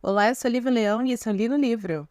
Olá, eu sou Lívia Leão e esse é o Li no Livro.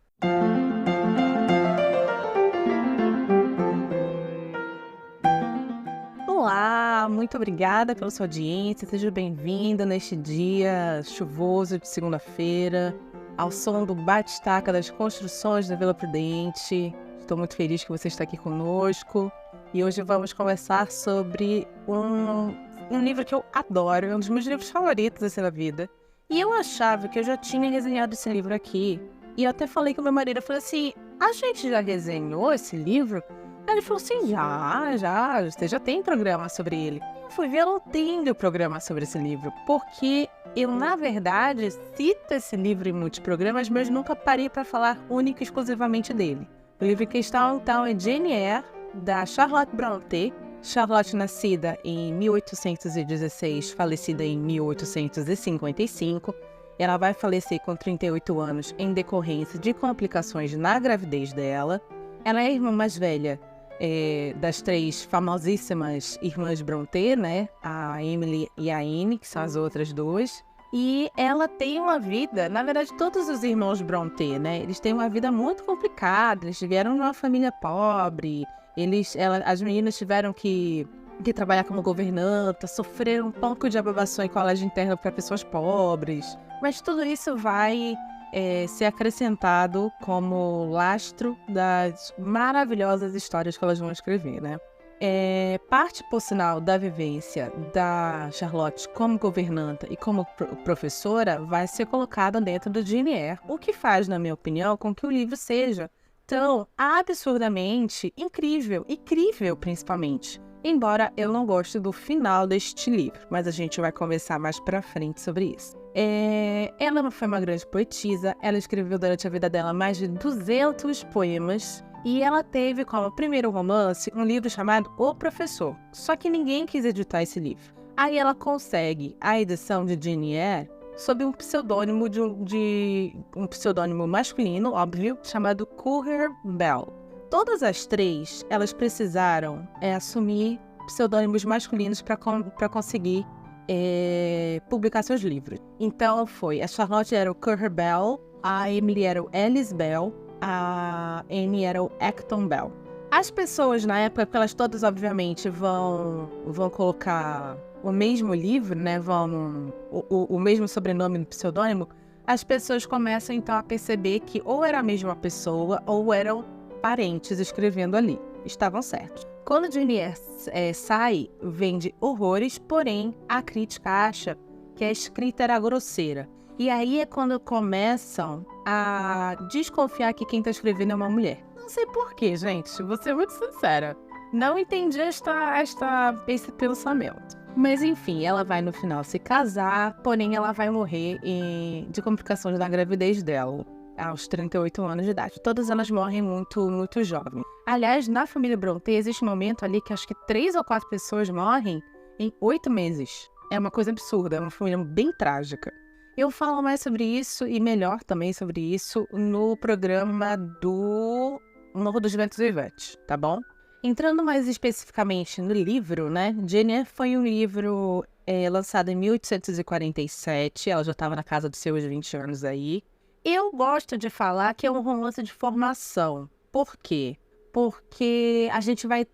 Olá, muito obrigada pela sua audiência, seja bem-vinda neste dia chuvoso de segunda-feira, ao som do bate-estaca das construções da Vila Prudente. Estou muito feliz que você está aqui conosco e hoje vamos conversar sobre um livro que eu adoro, é um dos meus livros favoritos assim, da vida. E eu achava que eu já tinha resenhado esse livro aqui. E eu até falei com meu marido, eu falei assim, a gente já resenhou esse livro? Aí ele falou assim, já, você já tem programa sobre ele. Eu fui ver, eu não tenho programa sobre esse livro, porque eu, na verdade, cito esse livro em muitos programas, mas nunca parei para falar única e exclusivamente dele. O livro em questão, então, é Jane Eyre, da Charlotte Brontë. Charlotte, nascida em 1816, falecida em 1855. Ela vai falecer com 38 anos em decorrência de complicações na gravidez dela. Ela é a irmã mais velha das três famosíssimas irmãs Brontë, né? A Emily e a Anne, que são as outras duas. E ela tem uma vida, na verdade, todos os irmãos Brontë, né? Eles têm uma vida muito complicada, eles vieram de uma família pobre, as meninas tiveram que trabalhar como governanta, sofreram um pouco de ababação em colégio interno para pessoas pobres. Mas tudo isso vai ser acrescentado como lastro das maravilhosas histórias que elas vão escrever, né? Parte, por sinal, da vivência da Charlotte como governanta e como professora vai ser colocada dentro do Jane Eyre, o que faz, na minha opinião, com que o livro seja tão absurdamente incrível principalmente. Embora eu não goste do final deste livro, mas a gente vai conversar mais pra frente sobre isso. Ela foi uma grande poetisa, ela escreveu durante a vida dela mais de 200 poemas e ela teve como primeiro romance um livro chamado O Professor, só que ninguém quis editar esse livro. Aí ela consegue a edição de Jane Eyre sob um pseudônimo um pseudônimo masculino, óbvio, chamado Currer Bell. Todas as três, elas precisaram assumir pseudônimos masculinos para conseguir publicar seus livros. Então a Charlotte era o Currer Bell, a Emily era o Alice Bell, a Anne era o Acton Bell. As pessoas na época, porque elas todas obviamente vão colocar o mesmo livro, né, o mesmo sobrenome no pseudônimo, as pessoas começam então a perceber que ou era a mesma pessoa ou eram parentes escrevendo ali. Estavam certos. Quando Jane Eyre sai, vende horrores, porém a crítica acha que a escrita era grosseira. E aí é quando começam a desconfiar que quem está escrevendo é uma mulher. Não sei porquê, gente, vou ser muito sincera. Não entendi esse pensamento. Mas enfim, ela vai no final se casar, porém ela vai morrer de complicações da gravidez dela, aos 38 anos de idade. Todas elas morrem muito, muito jovens. Aliás, na família Brontë existe um momento ali que acho que 3 ou 4 pessoas morrem em 8 meses. É uma coisa absurda, é uma família bem trágica. Eu falo mais sobre isso e melhor também sobre isso no programa do Morro dos Ventos Vivantes, tá bom? Entrando mais especificamente no livro, né? Jane Eyre foi um livro lançado em 1847, ela já estava na casa dos seus 20 anos aí. Eu gosto de falar que é um romance de formação. Por quê? Porque a gente vai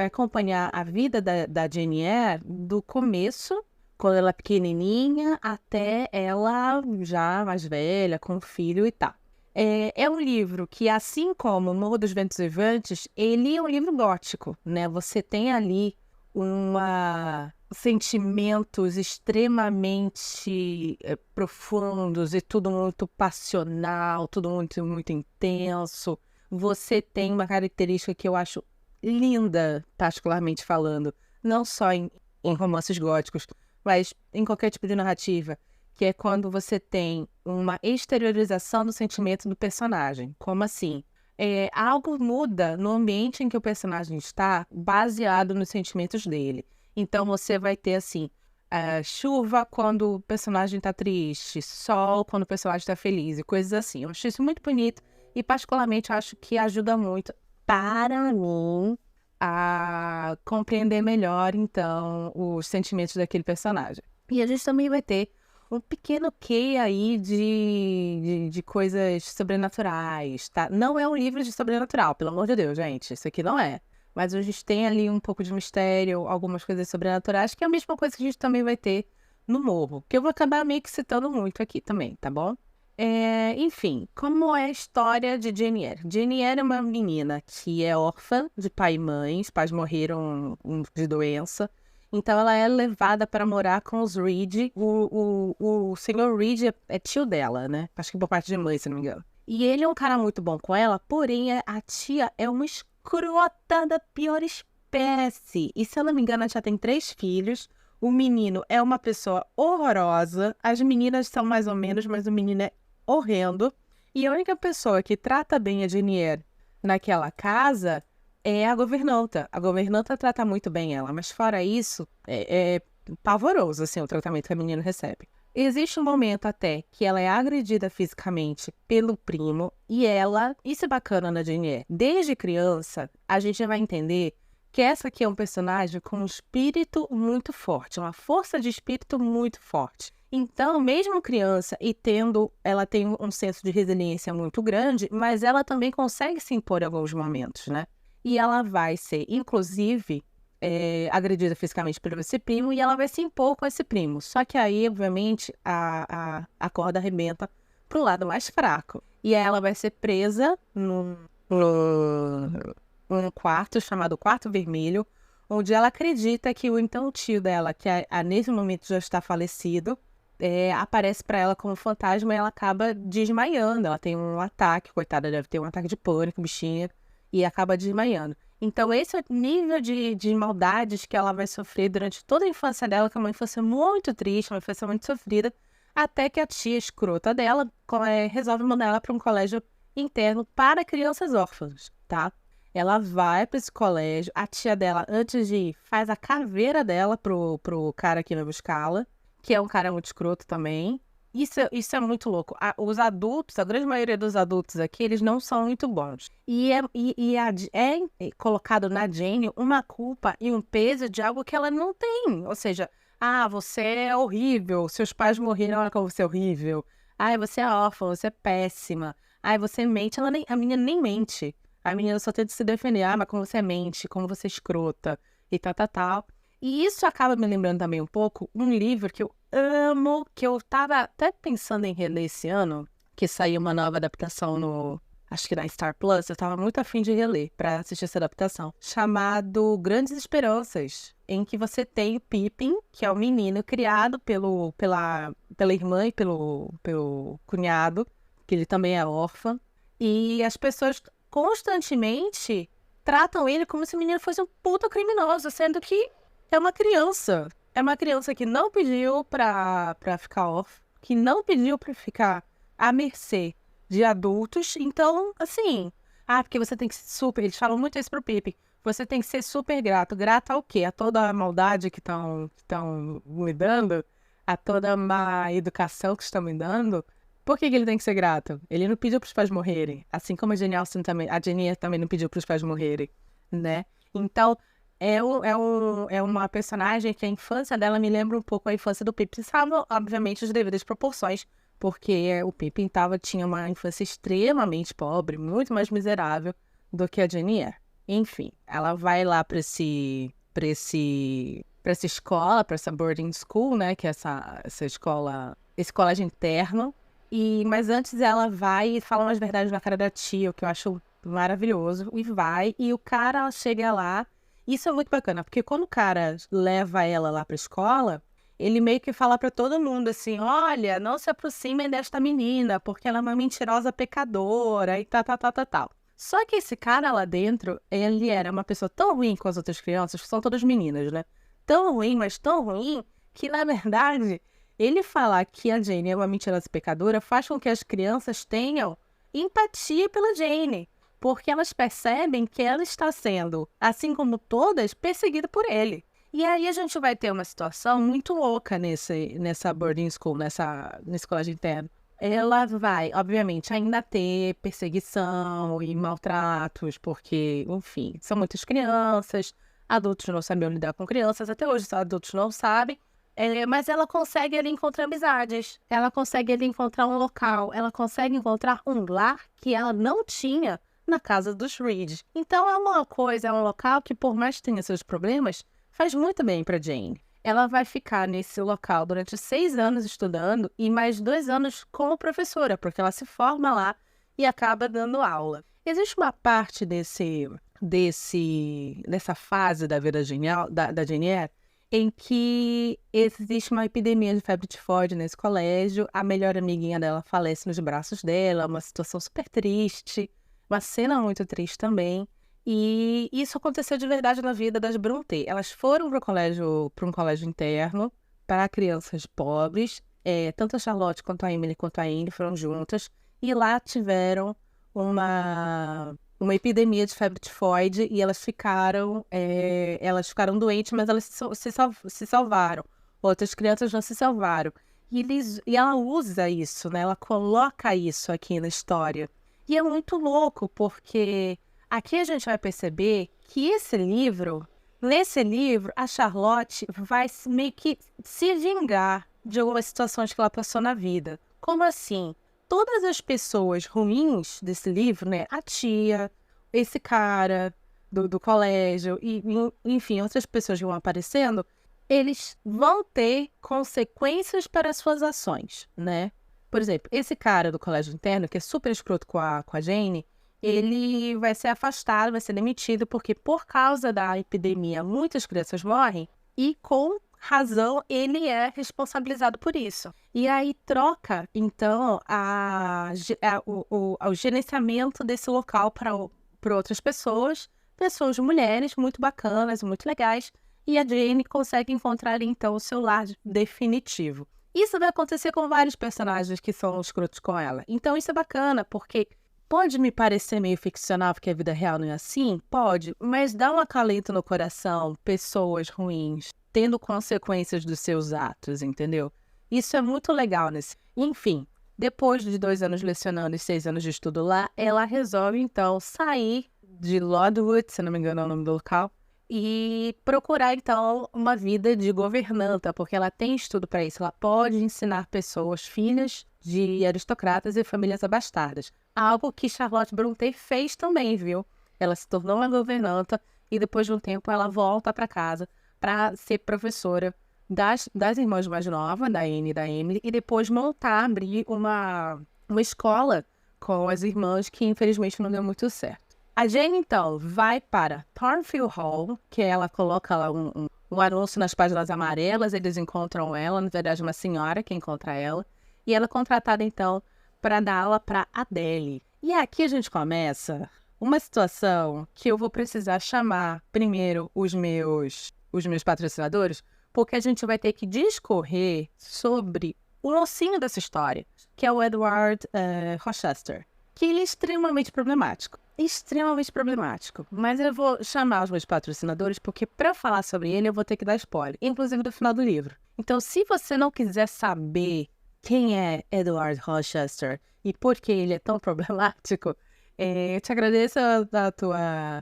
acompanhar a vida da Jane Eyre do começo, quando ela é pequenininha, até ela já mais velha, com filho e tal. É um livro que, assim como Morro dos Ventos Vivantes, ele é um livro gótico, né? Você tem ali sentimentos extremamente profundos e tudo muito passional, tudo muito, muito intenso. Você tem uma característica que eu acho linda, particularmente falando, não só em romances góticos, mas em qualquer tipo de narrativa, que é quando você tem uma exteriorização do sentimento do personagem. Como assim? Algo muda no ambiente em que o personagem está, baseado nos sentimentos dele. Então você vai ter assim, chuva quando o personagem está triste, sol quando o personagem está feliz e coisas assim. Eu acho isso muito bonito e particularmente eu acho que ajuda muito, para mim, a compreender melhor então os sentimentos daquele personagem. E a gente também vai ter um pequeno quê aí de coisas sobrenaturais, tá? Não é um livro de sobrenatural, pelo amor de Deus, gente. Isso aqui não é. Mas a gente tem ali um pouco de mistério, algumas coisas sobrenaturais, que é a mesma coisa que a gente também vai ter no Morro, que eu vou acabar meio que citando muito aqui também, tá bom? Enfim, como é a história de Jane Eyre? Jane Eyre é uma menina que é órfã de pai e mãe, os pais morreram de doença, então ela é levada para morar com os Reed. O senhor Reed é tio dela, né? Acho que por parte de mãe, se não me engano. E ele é um cara muito bom com ela, porém a tia é uma escrota da pior espécie. E se eu não me engano, ela já tem 3 filhos. O menino é uma pessoa horrorosa. As meninas são mais ou menos, mas o menino é horrendo. E a única pessoa que trata bem a Jane Eyre naquela casa é a governanta. A governanta trata muito bem ela, mas fora isso, é pavoroso, assim, o tratamento que a menina recebe. Existe um momento até que ela é agredida fisicamente pelo primo e ela... Isso é bacana na Jane Eyre. Desde criança, a gente vai entender que essa aqui é um personagem com um espírito muito forte, uma força de espírito muito forte. Então, mesmo criança e ela tem um senso de resiliência muito grande, mas ela também consegue se impor em alguns momentos, né? E ela vai ser, inclusive, agredida fisicamente pelo esse primo e ela vai se impor com esse primo. Só que aí, obviamente, a corda arrebenta pro lado mais fraco. E aí ela vai ser presa num quarto chamado Quarto Vermelho, onde ela acredita que o então tio dela, que nesse momento já está falecido, aparece para ela como fantasma e ela acaba desmaiando. Ela tem um ataque, coitada, deve ter um ataque de pânico, bichinha, e acaba desmaiando. Então esse é o nível de maldades que ela vai sofrer durante toda a infância dela, que é uma infância muito triste, uma infância muito sofrida, até que a tia escrota dela resolve mandar ela para um colégio interno para crianças órfãs, tá? Ela vai para esse colégio, a tia dela, antes de ir, faz a caveira dela pro cara que vai buscá-la, que é um cara muito escroto também. Isso é muito louco. Os adultos, a grande maioria dos adultos aqui, eles não são muito bons. É colocado na Jane uma culpa e um peso de algo que ela não tem. Ou seja, você é horrível, seus pais morreram, olha como você é horrível. Você é órfã, você é péssima. Você mente. A menina nem mente. A menina só tenta se defender. Mas como você mente, como você é escrota e tal. E isso acaba me lembrando também um pouco um livro que eu amo, que eu tava até pensando em reler esse ano, que saiu uma nova adaptação acho que na Star Plus, eu tava muito afim de reler para assistir essa adaptação, chamado Grandes Esperanças, em que você tem o Pippin, que é o menino criado pela irmã e pelo cunhado, que ele também é órfão, e as pessoas constantemente tratam ele como se o menino fosse um puta criminoso, sendo que é uma criança. É uma criança que não pediu pra ficar órfã, que não pediu pra ficar à mercê de adultos. Então, assim... porque você tem que ser super... Eles falam muito isso pro Pippin. Você tem que ser super grato. Grato ao quê? A toda a maldade que estão me dando? A toda a má educação que estão me dando? Por que ele tem que ser grato? Ele não pediu pros pais morrerem. Assim como a Jane Austen também... A Jane Eyre também não pediu pros pais morrerem, né? Então... É uma personagem que a infância dela me lembra um pouco a infância do Pippin, salvo, obviamente, as devidas proporções, porque o Pippin tinha uma infância extremamente pobre, muito mais miserável do que a Jane Eyre. Enfim, ela vai lá para essa escola, para essa boarding school, né, que é essa escola, esse colégio interno, mas antes ela vai e fala umas verdades na cara da tia, o que eu acho maravilhoso, e o cara chega lá. Isso é muito bacana, porque quando o cara leva ela lá pra escola, ele meio que fala pra todo mundo assim, olha, não se aproximem desta menina, porque ela é uma mentirosa pecadora e tal. Só que esse cara lá dentro, ele era uma pessoa tão ruim com as outras crianças, que são todas meninas, né? Tão ruim, mas tão ruim, que na verdade, ele falar que a Jane é uma mentirosa pecadora faz com que as crianças tenham empatia pela Jane. Porque elas percebem que ela está sendo, assim como todas, perseguida por ele. E aí a gente vai ter uma situação muito louca nessa boarding school, nesse colégio interno. Ela vai, obviamente, ainda ter perseguição e maltratos, porque, enfim, são muitas crianças, adultos não sabiam lidar com crianças, até hoje os adultos não sabem, Mas ela consegue ali encontrar amizades, ela consegue ali encontrar um local, ela consegue encontrar um lar que ela não tinha na casa dos Reed. Então é um local que, por mais que tenha seus problemas, faz muito bem para Jane. Ela vai ficar nesse local durante 6 anos estudando e mais 2 anos como professora, porque ela se forma lá e acaba dando aula. Existe uma parte dessa fase da vida genial, da Jane Eyre, em que existe uma epidemia de febre tifoide nesse colégio, a melhor amiguinha dela falece nos braços dela, uma situação super triste, uma cena muito triste também, e isso aconteceu de verdade na vida das Brontë. Elas foram para um colégio interno para crianças pobres, tanto a Charlotte quanto a Emily quanto a Anne foram juntas, e lá tiveram uma epidemia de febre tifoide e elas ficaram doentes, mas elas se salvaram. Outras crianças não se salvaram. E ela usa isso, né? Ela coloca isso aqui na história. E é muito louco, porque aqui a gente vai perceber que nesse livro, a Charlotte vai meio que se vingar de algumas situações que ela passou na vida. Como assim? Todas as pessoas ruins desse livro, né? A tia, esse cara do colégio, e enfim, outras pessoas que vão aparecendo, eles vão ter consequências para as suas ações, né? Por exemplo, esse cara do colégio interno, que é super escroto com a Jane, ele vai ser afastado, vai ser demitido, porque por causa da epidemia, muitas crianças morrem, e com razão, ele é responsabilizado por isso. E aí troca, então, o gerenciamento desse local para outras pessoas mulheres muito bacanas, muito legais, e a Jane consegue encontrar, então, o seu lar definitivo. Isso vai acontecer com vários personagens que são escrotos com ela. Então, isso é bacana, porque pode me parecer meio ficcional, porque a vida real não é assim? Pode, mas dá um acalento no coração, pessoas ruins tendo consequências dos seus atos, entendeu? Isso é muito legal Enfim, depois de 2 anos lecionando e 6 anos de estudo lá, ela resolve, então, sair de Lodwood, se não me engano é o nome do local, e procurar, então, uma vida de governanta, porque ela tem estudo para isso. Ela pode ensinar pessoas, filhas de aristocratas e famílias abastadas. Algo que Charlotte Brontë fez também, viu? Ela se tornou uma governanta e depois de um tempo ela volta para casa para ser professora das irmãs mais novas, da Anne e da Emily, e depois abrir uma escola com as irmãs, que infelizmente não deu muito certo. A Jane, então, vai para Thornfield Hall, que ela coloca lá um anúncio nas páginas amarelas, eles encontram ela, na verdade uma senhora que encontra ela, e ela é contratada, então, para dar aula para Adele. E aqui a gente começa uma situação que eu vou precisar chamar primeiro os meus patrocinadores, porque a gente vai ter que discorrer sobre o mocinho dessa história, que é o Edward Rochester, que ele é extremamente problemático. Mas eu vou chamar os meus patrocinadores, porque para falar sobre ele eu vou ter que dar spoiler, inclusive do final do livro. Então, se você não quiser saber quem é Edward Rochester e por que ele é tão problemático, eu te agradeço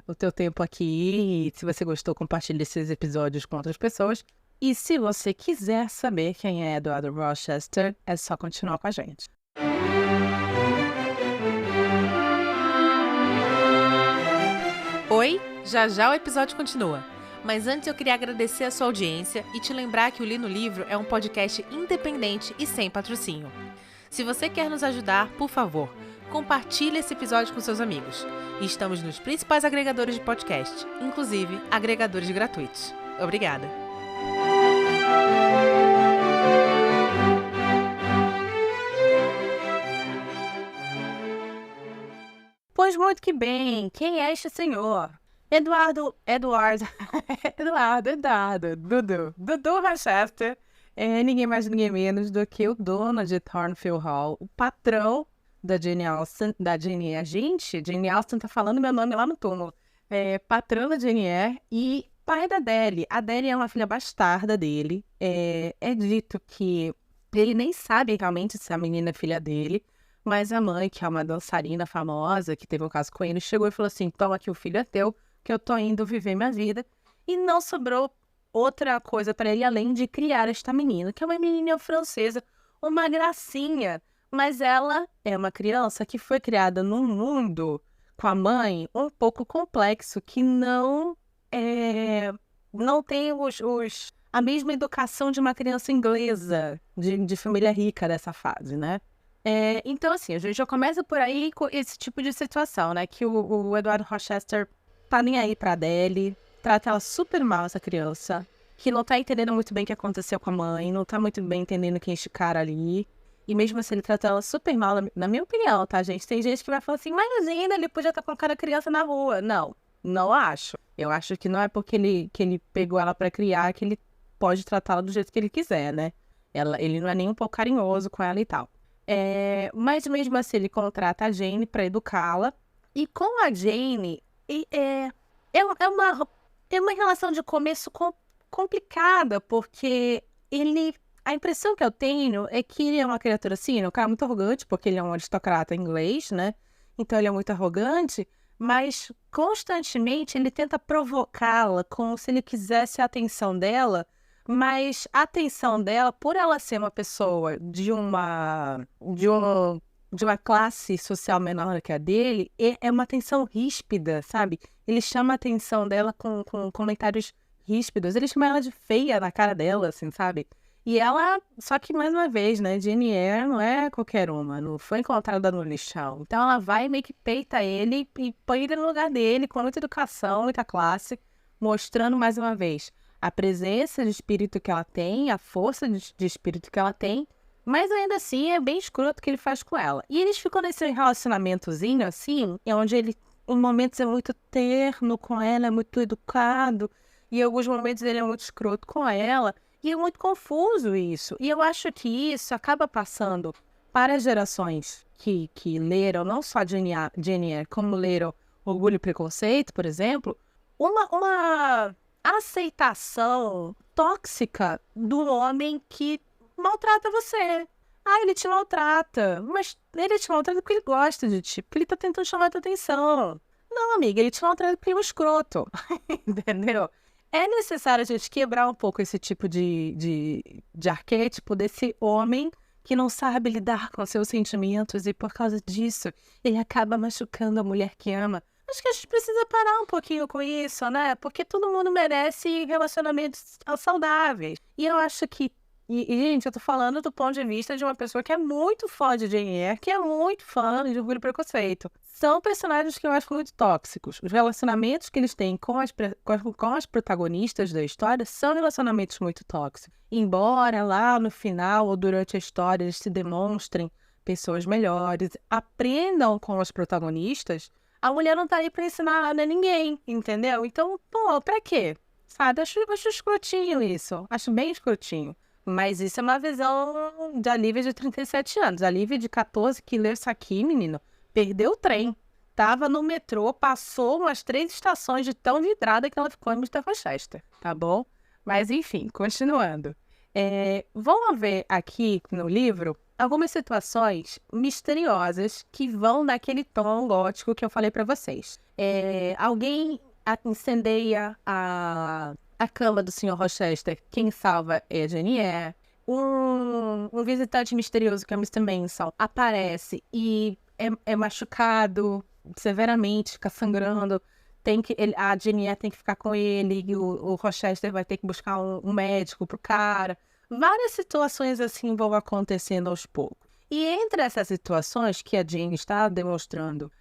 o teu tempo aqui. E se você gostou, compartilhe esses episódios com outras pessoas. E se você quiser saber quem é Edward Rochester, é só continuar com a gente. Oi, já já o episódio continua. Mas antes eu queria agradecer a sua audiência e te lembrar que o Li no Livro é um podcast independente e sem patrocínio. Se você quer nos ajudar, por favor, compartilhe esse episódio com seus amigos. E estamos nos principais agregadores de podcast, inclusive agregadores gratuitos. Obrigada! Pois muito que bem, quem é este senhor? Dudu Rochester é ninguém mais ninguém menos do que o dono de Thornfield Hall, o patrão da Jane Austen, Jane Austen tá falando meu nome lá no túmulo, patrão da Jane Eyre e pai da Adele. A Adele é uma filha bastarda dele, é dito que ele nem sabe realmente se a menina é filha dele, mas a mãe, que é uma dançarina famosa, que teve um caso com ele, chegou e falou assim, toma aqui, o filho é teu, que eu tô indo viver minha vida. E não sobrou outra coisa para ele, além de criar esta menina, que é uma menina francesa, uma gracinha, mas ela é uma criança que foi criada num mundo com a mãe um pouco complexo, que não tem a mesma educação de uma criança inglesa, de família rica dessa fase, né? Então, assim, a gente já começa por aí com esse tipo de situação, né? Que o Edward Rochester tá nem aí pra Adele, trata ela super mal, essa criança, que não tá entendendo muito bem o que aconteceu com a mãe, não tá muito bem entendendo quem é esse cara ali. E mesmo assim, ele trata ela super mal, na minha opinião, tá, gente? Tem gente que vai falar assim, mas ainda ele podia estar colocando a criança na rua. Não acho. Eu acho que não é porque ele pegou ela pra criar que ele pode tratá-la do jeito que ele quiser, né? Ele não é nem um pouco carinhoso com ela e tal. Mas mesmo assim, ele contrata a Jane pra educá-la. E com a Jane, é uma relação de começo complicada, porque a impressão que eu tenho é que ele é uma criatura assim, um cara muito arrogante, porque ele é um aristocrata inglês, né? Então ele é muito arrogante, mas constantemente ele tenta provocá-la como se ele quisesse a atenção dela, mas a atenção dela, por ela ser uma pessoa de uma classe social menor que a dele, é uma atenção ríspida, sabe? Ele chama a atenção dela com comentários ríspidos. Ele chama ela de feia na cara dela, assim, sabe? E ela, só que mais uma vez, né, Jane Eyre não é qualquer uma, não foi encontrada no lixão. Então ela vai meio que peita ele e põe ele no lugar dele, com muita educação, muita classe, mostrando mais uma vez a presença de espírito que ela tem, a força de espírito que ela tem, mas ainda assim é bem escroto o que ele faz com ela. E eles ficam nesse relacionamentozinho, assim, onde ele, em momentos, é muito terno com ela, é muito educado, e em alguns momentos ele é muito escroto com ela. E é muito confuso isso. E eu acho que isso acaba passando para as gerações que leram, não só Jane Eyre, como leram Orgulho e Preconceito, por exemplo, uma aceitação tóxica do homem que maltrata você. Ele te maltrata, mas ele te maltrata porque ele gosta de ti, porque ele tá tentando chamar a tua atenção. Não, amiga, ele te maltrata porque ele é um escroto, entendeu? É necessário a gente quebrar um pouco esse tipo de arquétipo desse homem que não sabe lidar com seus sentimentos e por causa disso ele acaba machucando a mulher que ama. Acho que a gente precisa parar um pouquinho com isso, né? Porque todo mundo merece relacionamentos saudáveis. E eu acho que gente, eu tô falando do ponto de vista de uma pessoa que é muito fã de Jane Eyre, que é muito fã de Orgulho e Preconceito. São personagens que eu acho muito tóxicos. Os relacionamentos que eles têm com as protagonistas da história são relacionamentos muito tóxicos. Embora lá no final ou durante a história eles se demonstrem pessoas melhores, aprendam com as protagonistas, a mulher não tá aí pra ensinar nada a ninguém, entendeu? Então, pra quê? Sabe, acho escrotinho isso. Acho bem escrotinho. Mas isso é uma visão da Lívia de 37 anos. A Lívia de 14, que leu isso aqui, menino, perdeu o trem. Tava no metrô, passou umas 3 estações de tão vidrada que ela ficou em Mr. Rochester, tá bom? Mas, enfim, continuando. Vamos ver aqui no livro algumas situações misteriosas que vão naquele tom gótico que eu falei pra vocês. Alguém incendeia a cama do Sr. Rochester, quem salva é a Jane Eyre. Um visitante misterioso, que é o Mr. Manson, aparece e é machucado severamente, fica sangrando. A Jane Eyre tem que ficar com ele, e o Rochester vai ter que buscar um médico pro cara. Várias situações assim vão acontecendo aos poucos. E entre essas situações que a Jane está demonstrando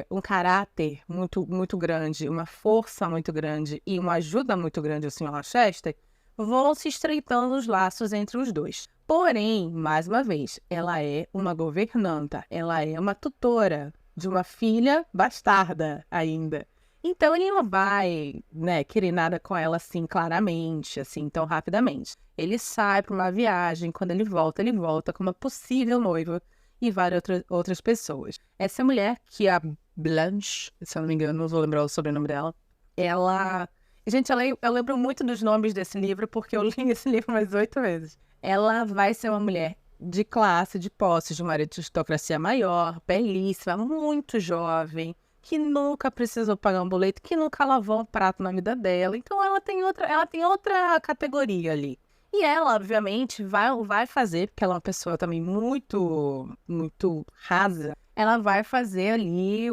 um caráter muito, muito grande, uma força muito grande e uma ajuda muito grande ao Sr. Rochester, vão se estreitando os laços entre os dois. Porém, mais uma vez, ela é uma governanta, ela é uma tutora de uma filha bastarda ainda. Então ele não vai, né, querer nada com ela assim claramente, assim tão rapidamente. Ele sai para uma viagem, quando ele volta com uma possível noiva e várias outras pessoas. Essa mulher, que é a Blanche, se eu não me engano, não vou lembrar o sobrenome dela, ela... Gente, eu lembro muito dos nomes desse livro, porque eu li esse livro mais 8 vezes. Ela vai ser uma mulher de classe, de posse, de uma aristocracia maior, belíssima, muito jovem, que nunca precisou pagar um boleto, que nunca lavou um prato na vida dela. Então ela tem outra categoria ali. E ela, obviamente, vai fazer, porque ela é uma pessoa também muito, muito rasa, ela vai fazer ali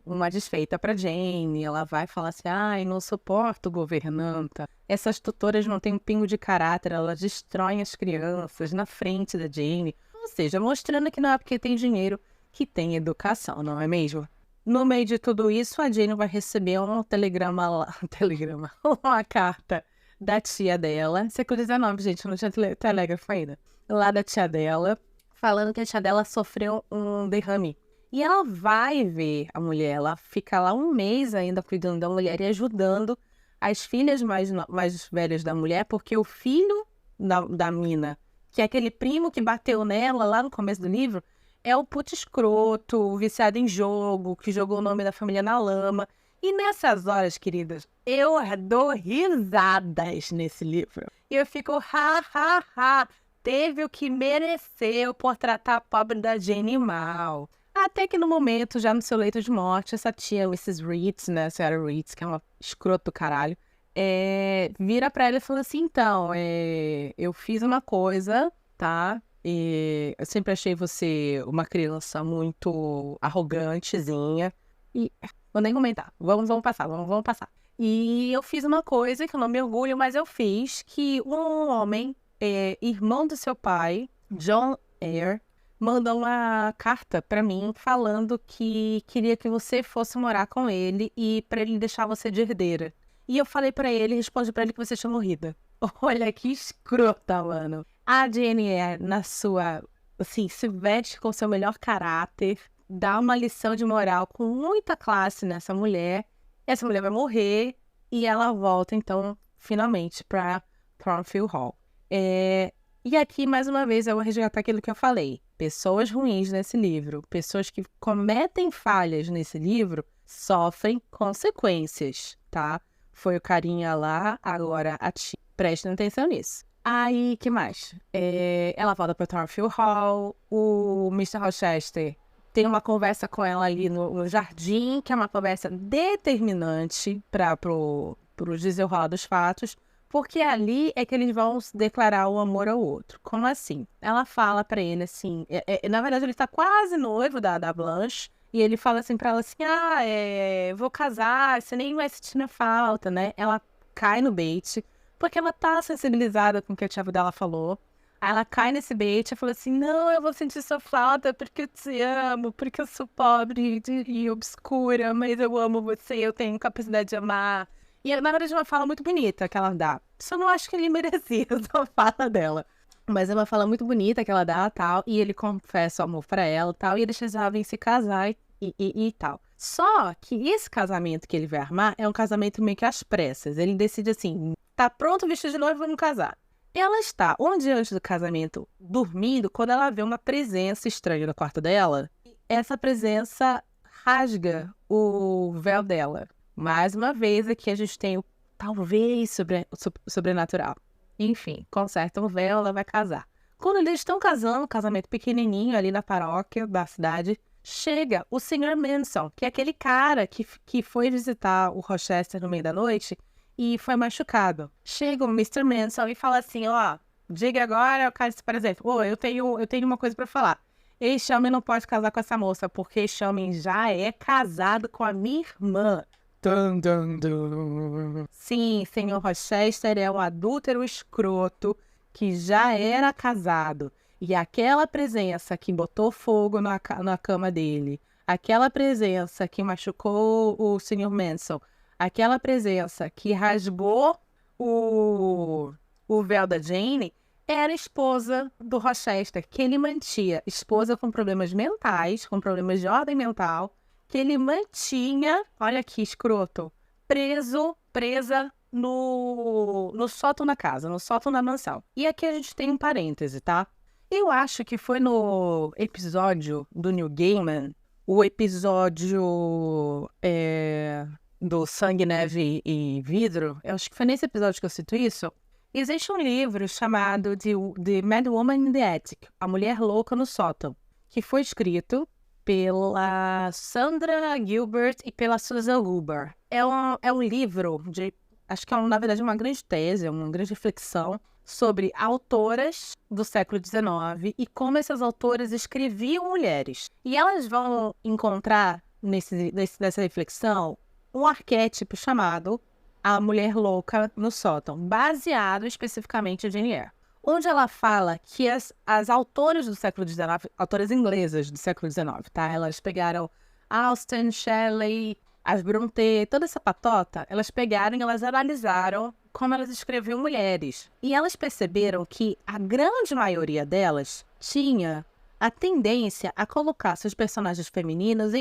uma desfeita pra Jane, ela vai falar assim, ai, não suporto governanta, essas tutoras não têm um pingo de caráter, elas destroem as crianças na frente da Jane, ou seja, mostrando que não é porque tem dinheiro que tem educação, não é mesmo? No meio de tudo isso, a Jane vai receber um telegrama lá, uma carta da tia dela, século XIX, gente, não tinha telégrafo ainda, lá da tia dela, falando que a tia dela sofreu um derrame. E ela vai ver a mulher, ela fica lá um mês ainda cuidando da mulher e ajudando as filhas mais velhas da mulher, porque o filho da mina, que é aquele primo que bateu nela lá no começo do livro, é o puto escroto, o viciado em jogo, que jogou o nome da família na lama. E nessas horas, queridas, eu dou risadas nesse livro. E eu fico, teve o que mereceu por tratar a pobre da Jane mal. Até que no momento, já no seu leito de morte, essa tia, Mrs. Reeds, né, a senhora Reeds, que é uma escroto do caralho, vira pra ela e fala assim, então, eu fiz uma coisa, tá? E eu sempre achei você uma criança muito arrogantezinha. E vou nem comentar, vamos passar. E eu fiz uma coisa que eu não me orgulho, mas eu fiz, que um homem, irmão do seu pai, John Eyre, mandou uma carta pra mim falando que queria que você fosse morar com ele e pra ele deixar você de herdeira. E eu falei pra ele, respondi pra ele que você tinha morrido. Olha que escrota, mano. A Jane na sua, assim, se veste com seu melhor caráter, dá uma lição de moral com muita classe nessa mulher. Essa mulher vai morrer e ela volta, então, finalmente, pra Thornfield Hall. E aqui, mais uma vez, eu vou resgatar aquilo que eu falei. Pessoas ruins nesse livro, pessoas que cometem falhas nesse livro, sofrem consequências, tá? Foi o carinha lá, agora a tia. Prestem atenção nisso. Aí, que mais? Ela volta para Thornfield Hall, o Mr. Rochester tem uma conversa com ela ali no jardim, que é uma conversa determinante para o desenrolar dos fatos, porque ali é que eles vão declarar o amor ao outro. Como assim? Ela fala pra ele assim, na verdade ele tá quase noivo da Blanche, e ele fala assim pra ela assim, vou casar, você nem vai sentir minha falta, né? Ela cai no bait, porque ela tá sensibilizada com o que a tia dela falou. Aí ela cai nesse bait e fala assim, não, eu vou sentir sua falta porque eu te amo, porque eu sou pobre e obscura, mas eu amo você, eu tenho capacidade de amar. E na verdade é uma fala muito bonita que ela dá. Só não acho que ele merecia essa fala dela. Mas é uma fala muito bonita que ela dá, tal, e ele confessa o amor pra ela, tal, e eles resolvem se casar e tal. Só que esse casamento que ele vai armar é um casamento meio que às pressas. Ele decide assim, tá pronto, vestido de noivo, vamos casar. Ela está, um dia antes do casamento, dormindo, quando ela vê uma presença estranha no quarto dela. Essa presença rasga o véu dela. Mais uma vez, aqui a gente tem o talvez sobrenatural. Enfim, conserta o véu, ela vai casar. Quando eles estão casando, um casamento pequenininho ali na paróquia da cidade, chega o Sr. Manson, que é aquele cara que foi visitar o Rochester no meio da noite e foi machucado. Chega o Mr. Manson e fala assim, diga agora, o cara, por exemplo, eu tenho uma coisa pra falar. Este homem não pode casar com essa moça, porque este homem já é casado com a minha irmã. Dun, dun, dun. Sim, Sr. Rochester é um adúltero escroto que já era casado. E aquela presença que botou fogo na cama dele, aquela presença que machucou o Sr. Manson, aquela presença que rasgou o véu da Jane, era a esposa do Rochester, que ele mantinha. Esposa com problemas mentais, com problemas de ordem mental, que ele mantinha, olha que escroto, presa no sótão da casa, no sótão da mansão. E aqui a gente tem um parêntese, tá? Eu acho que foi no episódio do Neil Gaiman, o episódio do Sangue, Neve e Vidro, eu acho que foi nesse episódio que eu cito isso. Existe um livro chamado The Mad Woman in the Attic, A Mulher Louca no Sótão, que foi escrito pela Sandra Gilbert e pela Susan Huber. É um livro de, acho que na verdade, uma grande tese, uma grande reflexão sobre autoras do século XIX e como essas autoras escreviam mulheres. E elas vão encontrar nessa reflexão um arquétipo chamado a mulher louca no sótão, baseado especificamente em Jane Eyre, onde ela fala que as autoras do século XIX, autoras inglesas do século XIX, tá? Elas pegaram Austen, Shelley, as Brontë, toda essa patota, elas pegaram e elas analisaram como elas escreviam mulheres. E elas perceberam que a grande maioria delas tinha a tendência a colocar seus personagens femininos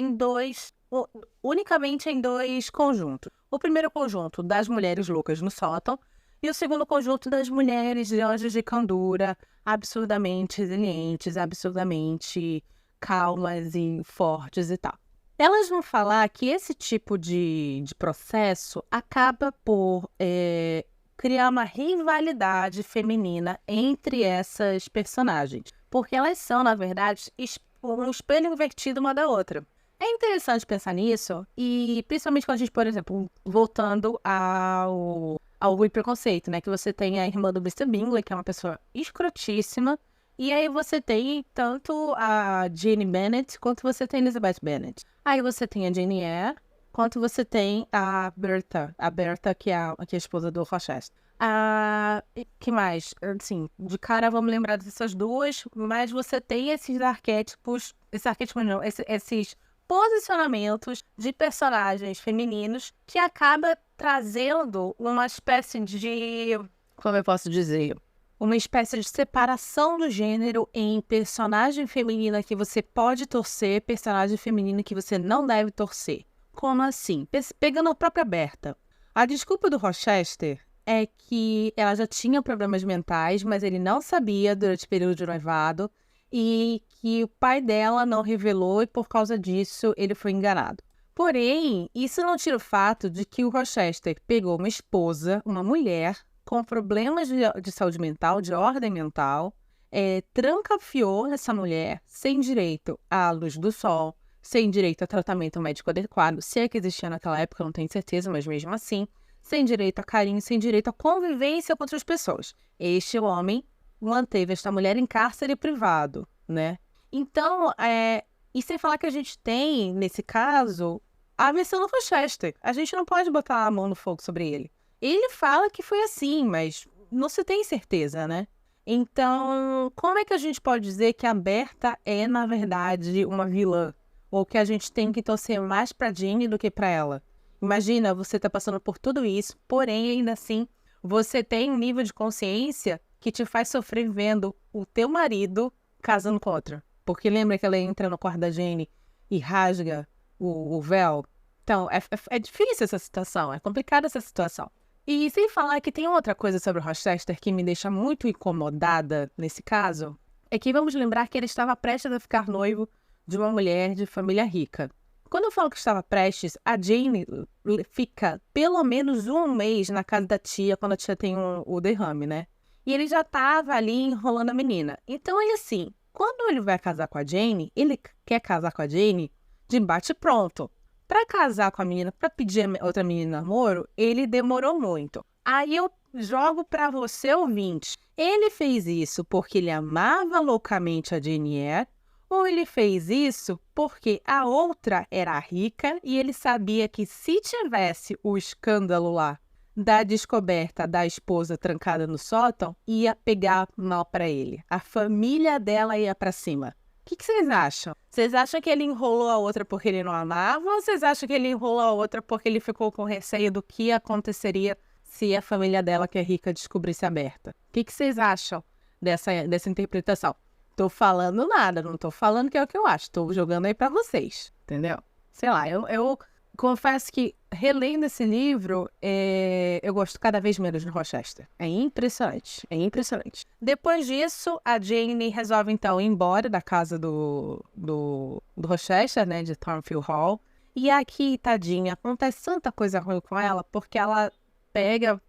unicamente em dois conjuntos. O primeiro conjunto das mulheres loucas no sótão e o segundo conjunto das mulheres de anjos de candura, absurdamente resilientes, absurdamente calmas e fortes e tal. Elas vão falar que esse tipo de processo acaba por criar uma rivalidade feminina entre essas personagens, porque elas são, na verdade, um espelho invertido uma da outra. É interessante pensar nisso, e principalmente quando a gente, por exemplo, voltando ao Orgulho e Preconceito, né? Que você tem a irmã do Mr. Bingley, que é uma pessoa escrotíssima, e aí você tem tanto a Jane Bennet quanto você tem a Elizabeth Bennet. Aí você tem a Jane Eyre, quanto você tem a Bertha, que é a esposa do Rochester. Que mais? Assim, de cara vamos lembrar dessas duas, mas você tem esses posicionamentos de personagens femininos que acaba trazendo uma espécie de, como eu posso dizer, uma espécie de separação do gênero em personagem feminina que você pode torcer, personagem feminino que você não deve torcer. Como assim? Pegando a própria Bertha. A desculpa do Rochester é que ela já tinha problemas mentais, mas ele não sabia durante o período de noivado e que o pai dela não revelou e por causa disso ele foi enganado. Porém, isso não tira o fato de que o Rochester pegou uma esposa, uma mulher, com problemas de saúde mental, de ordem mental, trancafiou essa mulher sem direito à luz do sol, sem direito a tratamento médico adequado, se é que existia naquela época, eu não tenho certeza, mas mesmo assim, sem direito a carinho, sem direito a convivência com outras pessoas. Este homem manteve esta mulher em cárcere privado, né? Então, e sem falar que a gente tem, nesse caso, a versão do Rochester. A gente não pode botar a mão no fogo sobre ele. Ele fala que foi assim, mas não se tem certeza, né? Então, como é que a gente pode dizer que a Bertha é, na verdade, uma vilã? Ou que a gente tem que torcer mais pra Jane do que pra ela? Imagina, você tá passando por tudo isso, porém, ainda assim, você tem um nível de consciência que te faz sofrer vendo o teu marido casando com outra. Porque lembra que ela entra no quarto da Jane e rasga o véu? Então, é difícil essa situação, é complicada essa situação. E sem falar que tem outra coisa sobre o Rochester que me deixa muito incomodada nesse caso, é que vamos lembrar que ele estava prestes a ficar noivo de uma mulher de família rica. Quando eu falo que estava prestes, a Jane fica pelo menos um mês na casa da tia quando a tia tem o derrame, né? E ele já estava ali enrolando a menina. Então ele assim, quando ele vai casar com a Jane, ele quer casar com a Jane de bate-pronto. Para casar com a menina, para pedir outra menina namoro, ele demorou muito. Aí eu jogo para você, ouvinte. Ele fez isso porque ele amava loucamente a Jane Eyre, ou ele fez isso porque a outra era rica e ele sabia que se tivesse o escândalo lá da descoberta da esposa trancada no sótão, ia pegar mal para ele. A família dela ia para cima. O que vocês acham? Vocês acham que ele enrolou a outra porque ele não amava? Ou vocês acham que ele enrolou a outra porque ele ficou com receio do que aconteceria se a família dela, que é rica, descobrisse a Bertha? O que vocês acham dessa interpretação? Tô falando nada, não tô falando que é o que eu acho. Tô jogando aí pra vocês, entendeu? Sei lá, eu confesso que relendo esse livro, eu gosto cada vez menos de Rochester. É impressionante, é impressionante. Depois disso, a Jane resolve então ir embora da casa do Rochester, né, de Thornfield Hall. E aqui, tadinha, acontece tanta coisa ruim com ela, porque ela pega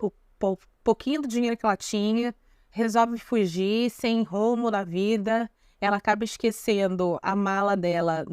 o pouquinho do dinheiro que ela tinha, resolve fugir sem rumo na vida ela acaba esquecendo a mala dela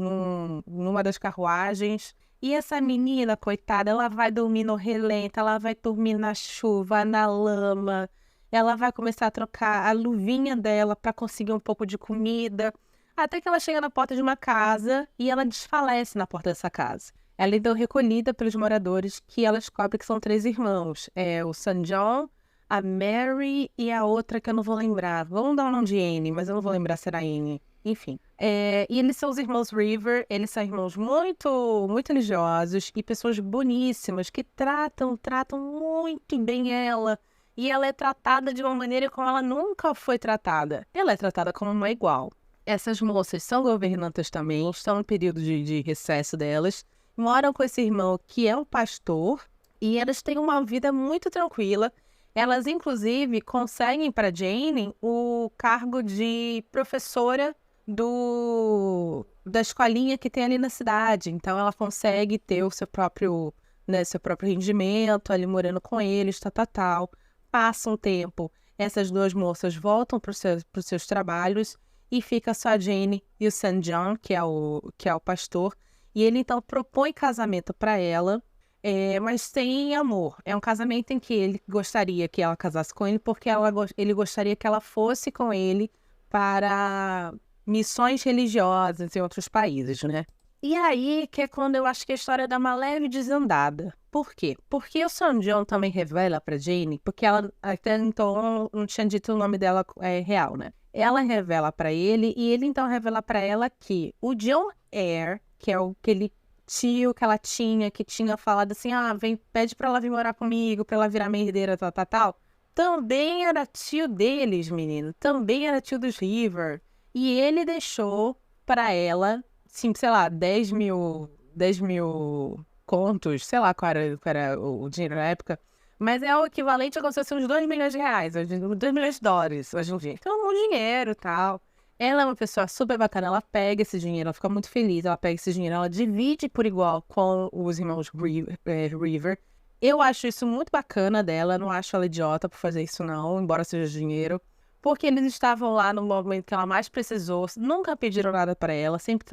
numa das carruagens. E essa menina, coitada, ela vai dormir no relento, ela vai dormir na chuva, na lama. Ela vai começar a trocar a luvinha dela para conseguir um pouco de comida. Até que ela chega na porta de uma casa e ela desfalece na porta dessa casa. Ela é então recolhida pelos moradores, que ela descobre que são 3 irmãos. É o St. John, a Mary e a outra que eu não vou lembrar. Vamos dar o nome de Anne, mas eu não vou lembrar se era Anne. Enfim. E eles são os irmãos River. Eles são irmãos muito, muito religiosos e pessoas boníssimas que tratam muito bem ela. E ela é tratada de uma maneira como ela nunca foi tratada. Ela é tratada como uma igual. Essas moças são governantas também, estão no período de recesso delas. Moram com esse irmão que é um pastor e elas têm uma vida muito tranquila. Elas, inclusive, conseguem para Jane o cargo de professora da escolinha que tem ali na cidade. Então, ela consegue ter o seu próprio rendimento ali morando com eles, tal. Passa um tempo, essas 2 moças voltam para os seus trabalhos e fica só a Jane e o St. John, que é o pastor. E ele, então, propõe casamento para ela, mas sem amor. É um casamento em que ele gostaria que ela casasse com ele, porque ele gostaria que ela fosse com ele para missões religiosas em outros países, né? E aí que é quando eu acho que a história dá uma leve desandada. Por quê? Porque o St. John também revela para Jane, porque ela até então não tinha dito o nome dela real, né? Ela revela para ele e ele então revela para ela que o John Eyre, que é aquele tio que ela tinha, que tinha falado assim, pede para ela vir morar comigo, para ela virar minha herdeira, tal. Também era tio deles, menino. Também era tio dos River. E ele deixou para ela, assim, sei lá, 10 mil contos, sei lá qual era o dinheiro na época, mas é o equivalente a como se fosse uns 2 milhões de reais, 2 milhões de dólares hoje em dia. Então, é um dinheiro e tal. Ela é uma pessoa super bacana, ela pega esse dinheiro, ela fica muito feliz, ela pega esse dinheiro, ela divide por igual com os irmãos River. Eu acho isso muito bacana dela, não acho ela idiota por fazer isso não, embora seja dinheiro. Porque eles estavam lá no momento que ela mais precisou, nunca pediram nada para ela, sempre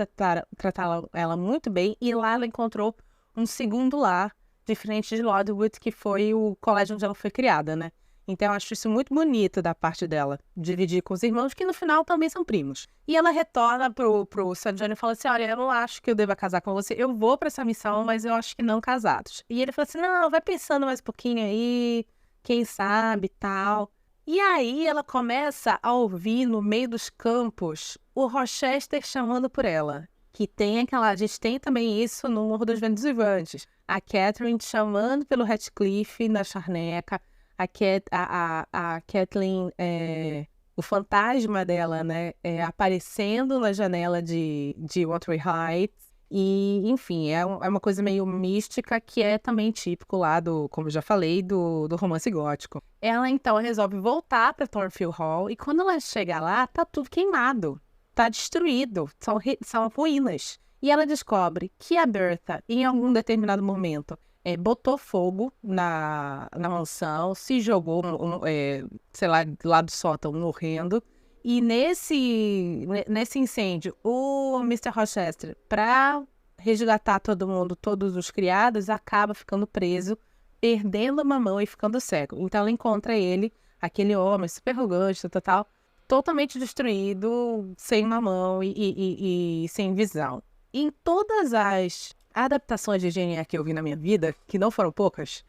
trataram ela muito bem. E lá ela encontrou um segundo lar, diferente de Lodwood, que foi o colégio onde ela foi criada, né? Então eu acho isso muito bonito da parte dela, dividir com os irmãos, que no final também são primos. E ela retorna pro St. John e fala assim, olha, eu não acho que eu deva casar com você, eu vou para essa missão, mas eu acho que não casados. E ele fala assim, não, vai pensando mais um pouquinho aí, quem sabe, tal. E aí ela começa a ouvir no meio dos campos o Rochester chamando por ela. Que tem a gente tem também isso no Morro dos Ventos Vivantes. A Catherine chamando pelo Ratcliffe na charneca. A Kathleen, o fantasma dela, né, aparecendo na janela de Wuthering Heights. E, enfim, é uma coisa meio mística que é também típico lá como eu já falei, do romance gótico. Ela, então, resolve voltar para Thornfield Hall e quando ela chega lá, tá tudo queimado, tá destruído, são ruínas. E ela descobre que a Bertha, em algum determinado momento, botou fogo na mansão, se jogou, sei lá, lá do sótão, morrendo. E nesse incêndio, o Mr. Rochester, para resgatar todo mundo, todos os criados, acaba ficando preso, perdendo uma mão e ficando cego. Então ela encontra ele, aquele homem super arrogante, tal, totalmente destruído, sem uma mão e sem visão. Em todas as adaptações de Jane Eyre que eu vi na minha vida, que não foram poucas,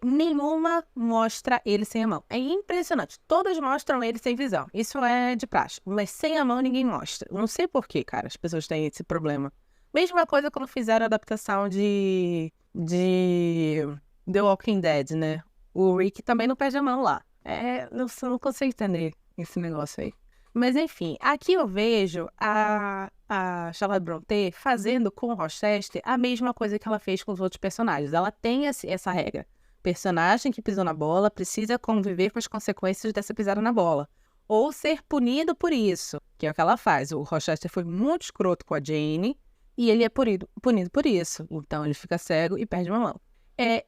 nenhuma mostra ele sem a mão. É impressionante. Todas mostram ele sem visão. Isso é de praxe. Mas sem a mão ninguém mostra. Não sei por que, cara, as pessoas têm esse problema. Mesma coisa quando fizeram a adaptação de The Walking Dead, né? O Rick também não perde a mão lá. Eu não consigo entender esse negócio aí. Mas enfim, aqui eu vejo a Charlotte Brontë fazendo com o Rochester a mesma coisa que ela fez com os outros personagens. Ela tem essa regra. Personagem que pisou na bola precisa conviver com as consequências dessa pisada na bola. Ou ser punido por isso, que é o que ela faz. O Rochester foi muito escroto com a Jane e ele é punido por isso. Então ele fica cego e perde uma mão.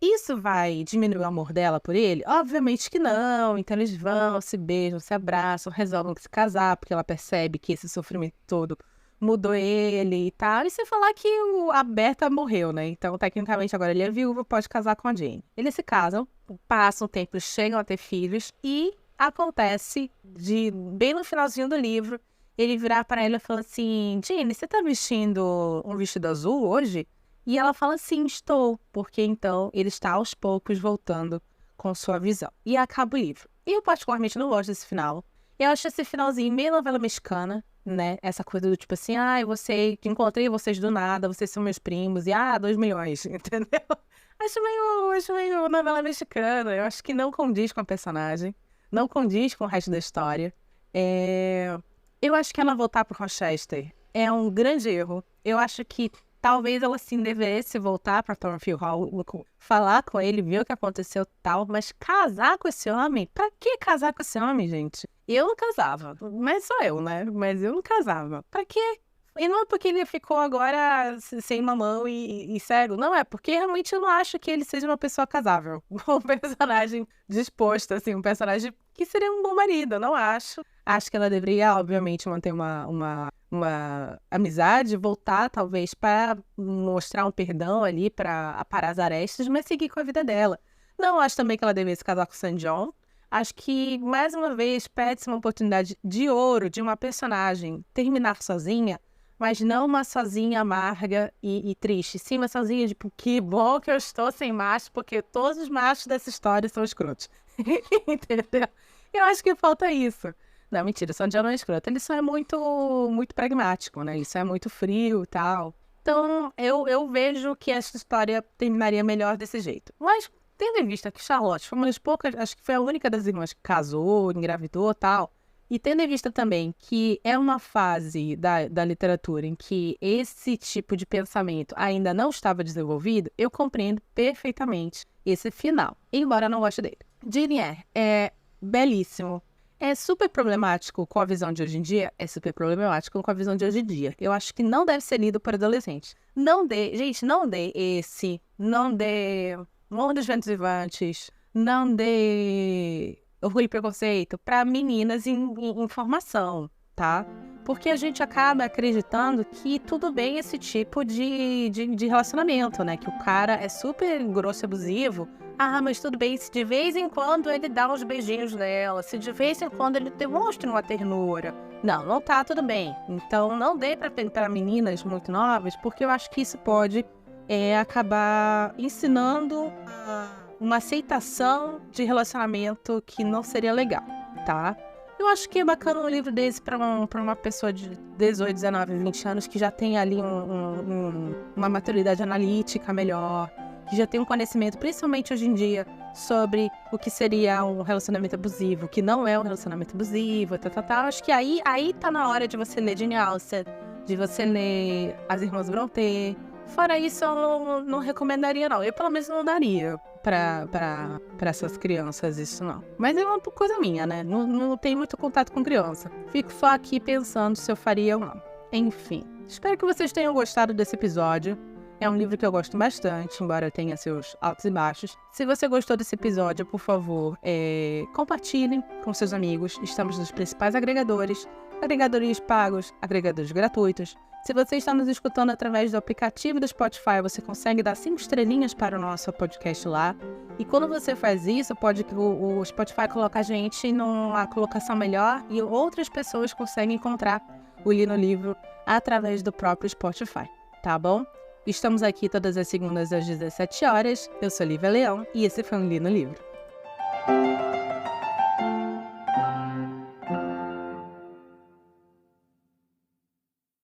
Isso vai diminuir o amor dela por ele? Obviamente que não. Então eles vão, se beijam, se abraçam, resolvem se casar, porque ela percebe que esse sofrimento todo mudou ele e tal. E sem falar que a Berta morreu, né? Então, tecnicamente, agora ele é viúvo, pode casar com a Jane. Eles se casam, passam um tempo, chegam a ter filhos e acontece bem no finalzinho do livro, ele virar para ela e falar assim: Jane, você tá vestindo um vestido azul hoje? E ela fala assim: estou, porque então ele está aos poucos voltando com sua visão. E acaba o livro. Eu particularmente não gosto desse final. Eu acho esse finalzinho meio novela mexicana, né? Essa coisa do tipo assim: encontrei vocês do nada, vocês são meus primos, e 2 milhões, entendeu? Acho meio novela mexicana. Eu acho que não condiz com a personagem, não condiz com o resto da história. Eu acho que ela voltar pro Rochester é um grande erro. Eu acho que talvez ela sim devesse voltar para Thornfield Hall, falar com ele, ver o que aconteceu tal, mas casar com esse homem? Pra que casar com esse homem, gente? Eu não casava, mas sou eu, né? Mas eu não casava. Pra quê? E não é porque ele ficou agora sem mamão e cego, não é, porque realmente eu não acho que ele seja uma pessoa casável. Um personagem disposto, assim, um personagem que seria um bom marido, eu não acho. Acho que ela deveria, obviamente, manter uma amizade, voltar, talvez, para mostrar um perdão ali, para aparar as arestas, mas seguir com a vida dela. Não acho também que ela deveria se casar com o St. John. Acho que, mais uma vez, perde-se uma oportunidade de ouro de uma personagem terminar sozinha, mas não uma sozinha amarga e triste. Sim, uma sozinha, tipo, que bom que eu estou sem macho, porque todos os machos dessa história são escrotos. Entendeu? Eu acho que falta isso. Não, mentira, o St. John não é escroto. Ele só é muito, muito pragmático, né? Ele só é muito frio e tal. Então, eu vejo que essa história terminaria melhor desse jeito. Mas, tendo em vista que Charlotte foi uma das poucas, acho que foi a única das irmãs que casou, engravidou e tal, e tendo em vista também que é uma fase da literatura em que esse tipo de pensamento ainda não estava desenvolvido, eu compreendo perfeitamente esse final, embora eu não goste dele. Jane Eyre é belíssimo. É super problemático com a visão de hoje em dia? É super problemático com a visão de hoje em dia. Eu acho que não deve ser lido por adolescentes. Não dê Morro dos Ventos Vivantes, não dê Orgulho e Preconceito para meninas em formação, tá? Porque a gente acaba acreditando que tudo bem esse tipo de relacionamento, né? Que o cara é super grosso e abusivo. Mas tudo bem, se de vez em quando ele dá uns beijinhos nela, se de vez em quando ele demonstra uma ternura. Não tá tudo bem. Então não dê para meninas muito novas, porque eu acho que isso pode acabar ensinando uma aceitação de relacionamento que não seria legal, tá? Eu acho que é bacana um livro desse para uma pessoa de 18, 19, 20 anos que já tem ali uma maturidade analítica melhor, que já tem um conhecimento, principalmente hoje em dia, sobre o que seria um relacionamento abusivo, que não é um relacionamento abusivo, Acho que aí tá na hora de você ler Jane Austen, de você ler As Irmãs Brontë. Fora isso, eu não recomendaria, não. Eu, pelo menos, não daria pra essas crianças isso, não. Mas é uma coisa minha, né? Não tenho muito contato com criança. Fico só aqui pensando se eu faria ou não. Enfim, espero que vocês tenham gostado desse episódio. É um livro que eu gosto bastante, embora tenha seus altos e baixos. Se você gostou desse episódio, por favor, compartilhe com seus amigos. Estamos nos principais agregadores pagos, agregadores gratuitos. Se você está nos escutando através do aplicativo do Spotify, você consegue dar 5 estrelinhas para o nosso podcast lá. E quando você faz isso, pode que o Spotify coloque a gente numa colocação melhor e outras pessoas conseguem encontrar o Li no Livro através do próprio Spotify, tá bom? Estamos aqui todas as segundas às 17 horas. Eu sou Lívia Leão e esse foi o Li no Livro.